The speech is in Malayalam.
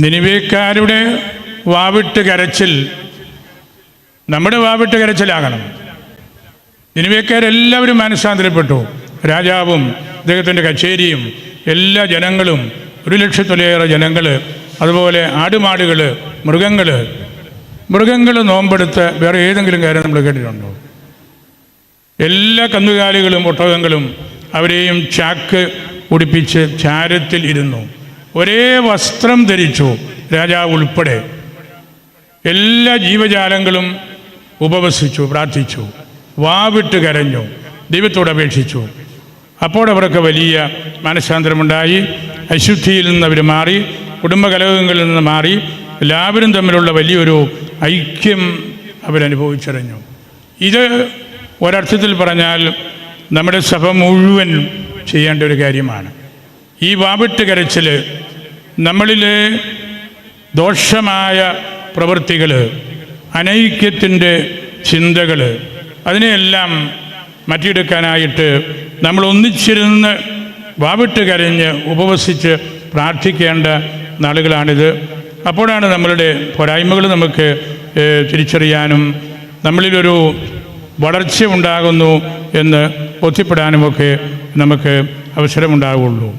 നിനിവേക്കാരുടെ വാവിട്ട് കരച്ചിൽ നമ്മുടെ വാവിട്ട് കരച്ചിലാകണം. നിനിവേക്കാരെല്ലാവരും മാനസാന്തരപ്പെട്ടു. രാജാവും അദ്ദേഹത്തിൻ്റെ കച്ചേരിയും എല്ലാ ജനങ്ങളും, 1,00,000-ലേറെ ജനങ്ങൾ, അതുപോലെ ആടുമാടുകൾ, മൃഗങ്ങൾ നോമ്പെടുത്ത് വേറെ ഏതെങ്കിലും കാര്യം നമ്മൾ കേട്ടിട്ടുണ്ടോ? എല്ലാ കന്നുകാലികളും ഒട്ടകങ്ങളും അവരെയും ചാക്ക് ഉടിപ്പിച്ച് ചാരത്തിൽ ഇരുന്നു. ഒരേ വസ്ത്രം ധരിച്ചു രാജാവ് ഉൾപ്പെടെ. എല്ലാ ജീവജാലങ്ങളും ഉപവസിച്ചു, പ്രാർത്ഥിച്ചു, വാവിട്ട് കരഞ്ഞു, ദൈവത്തോട് അപേക്ഷിച്ചു. അപ്പോൾ അവർക്ക് വലിയ മനഃശാന്തരമുണ്ടായി. അശുദ്ധിയിൽ നിന്ന് അവർ മാറി, കുടുംബകലഹങ്ങളിൽ നിന്ന് മാറി, എല്ലാവരും തമ്മിലുള്ള വലിയൊരു ഐക്യം അവരനുഭവിച്ചറിഞ്ഞു. ഇത് ഒരർത്ഥത്തിൽ പറഞ്ഞാൽ നമ്മുടെ സഭ മുഴുവൻ ചെയ്യേണ്ട ഒരു കാര്യമാണ്. ഈ വാവിട്ട് കരച്ചിൽ, നമ്മളിലെ ദോഷമായ പ്രവൃത്തികൾ, അനൈക്യത്തിൻ്റെ ചിന്തകൾ, അതിനെയെല്ലാം മാറ്റിയെടുക്കാനായിട്ട് നമ്മൾ ഒന്നിച്ചിരുന്ന് വാവിട്ട് കരഞ്ഞ് ഉപവസിച്ച് പ്രാർത്ഥിക്കേണ്ട നാളുകളാണിത്. അപ്പോഴാണ് നമ്മളുടെ പോരായ്മകൾ നമുക്ക് തിരിച്ചറിയാനും നമ്മളിലൊരു വളർച്ച ഉണ്ടാകുന്നു എന്ന് ബോധ്യപ്പെടാനുമൊക്കെ നമുക്ക് അവസരമുണ്ടാകുള്ളൂ.